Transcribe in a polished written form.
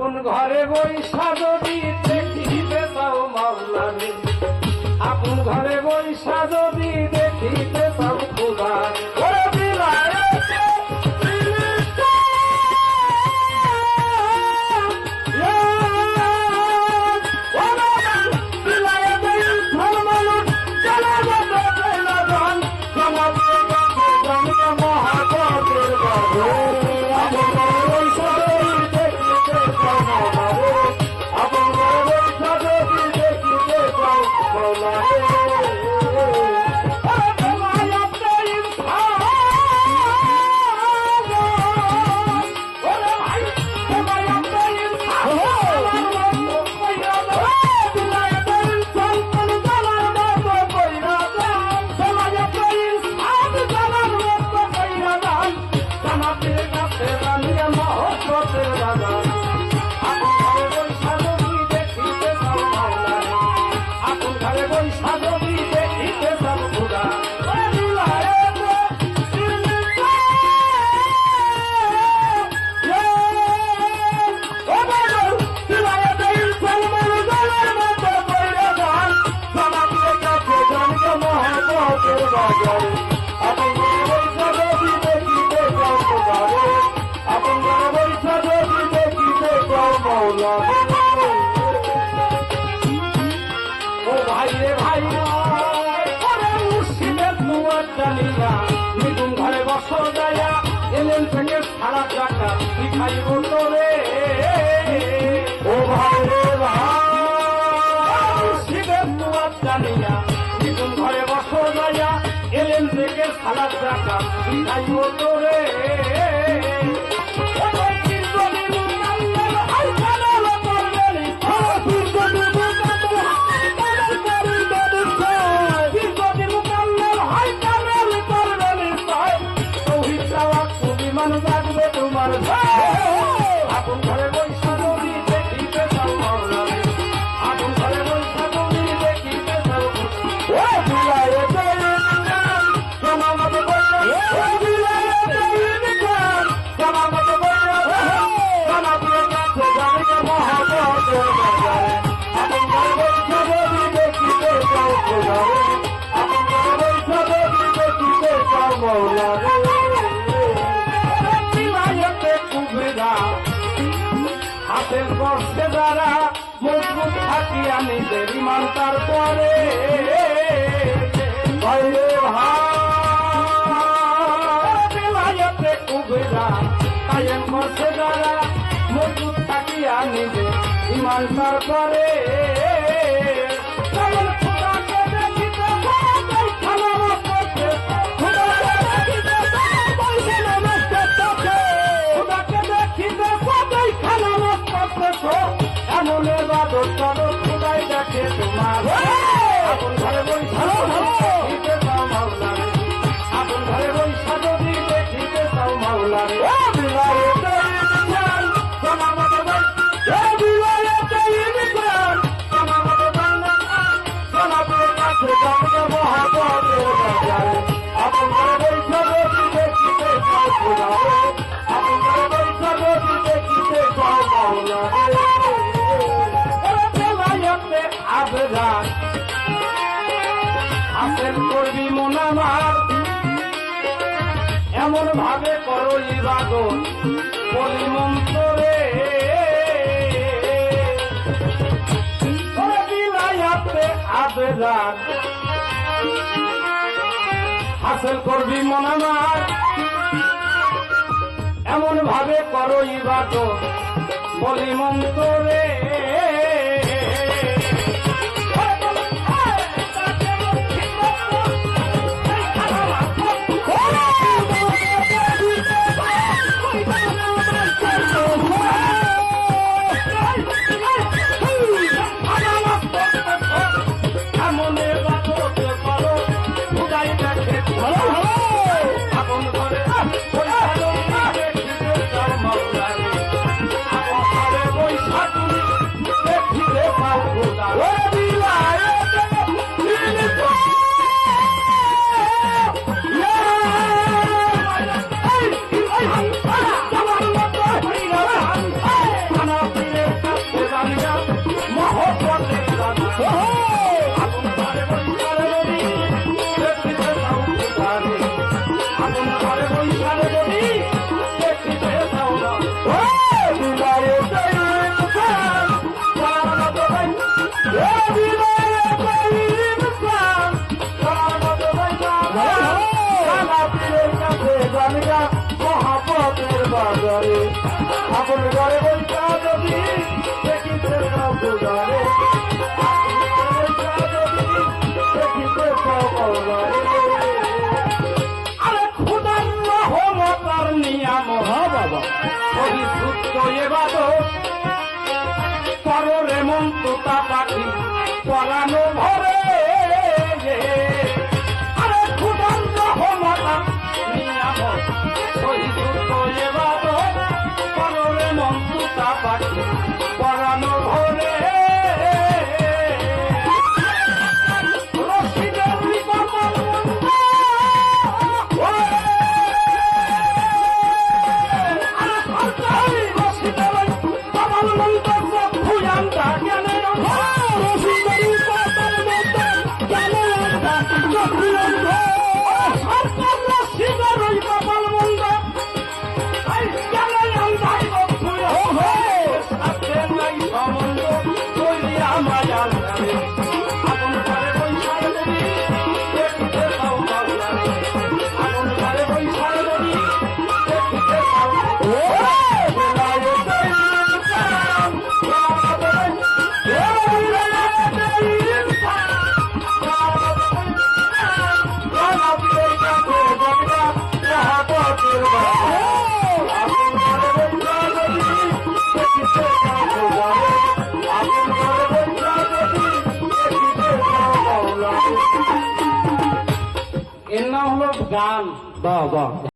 আপন ঘরে বৈশা যদি দেখিতে চাও মাওলারে, আপন ঘরে বৈশা যদি দেখিতে চাও খোদা, ওরে বিলায়েতে ও ভাই রে ভাই মুর্শিদের দুয়ার জানিয়া নিগুম ঘরে বসো যাইয়া এলেন থেকে সারা টাকা শিখাইব তোরে। ও ভাই রে ভাই মুর্শিদের দুয়ার জানিয়া নিগুম ঘরে বসো যাইয়া এলেন থেকে সারা টাকা শিখাইব তোরে। তোমার আপন ঘরে বৈশা যদি দেখিতে চাও মাওলারে, আপন ঘরে বৈশা যদি দেখিতে চাও হাতের কষ্টে যারা মজবুত থাকিয়া নিজের ইমান তারপরে ভাইতে কুবেরা কায়েম করছে যারা মজবুত থাকিয়া নিজের ইমান তারপরে খোদাই দেখে তোমার আপন ঘরে বৈশা দেখিতে চাও মাওলারে, আপন ঘরে বৈশা যদি দেখিতে চাও মাওলারে। আপন ঘরে বৈশা যদি দেখিতে চাও খোদারে, আপন ঘরে বৈশা যদি দেখিতে চাও মাওলারে। হাসিল করবি মন আমার এমন ভাবে করো ইবাদত বলি মন্তরে, বিলায়াতে আবেদন হাসিল করবি মন আমার এমন ভাবে করো ইবাদত বলি মন্তরে। বিলায়েতে ইনসান সালামত ভাই এ বিলায়েতে ইনসান সালামত ভাই সালা পীরের কাছে জানিয়া মহাপতের বাজারে আপন ঘরে বৈঠা যদি দেখিতে পাও গুজারে দেখিতে পাও বাজারে আরে খুদার রহমতার নিয়াম বাবা পরিশুদ্ধ এবাদত পররে মন তোতা পাখি পরানো ভরে আরে খুদার রহমতার নিয়াম পরিশুদ্ধ এবাদত পররে মন তোতা পাখি পরানো ভরে রশিদের বিকল্প এর নাম হলো গান। বাহ বাহ।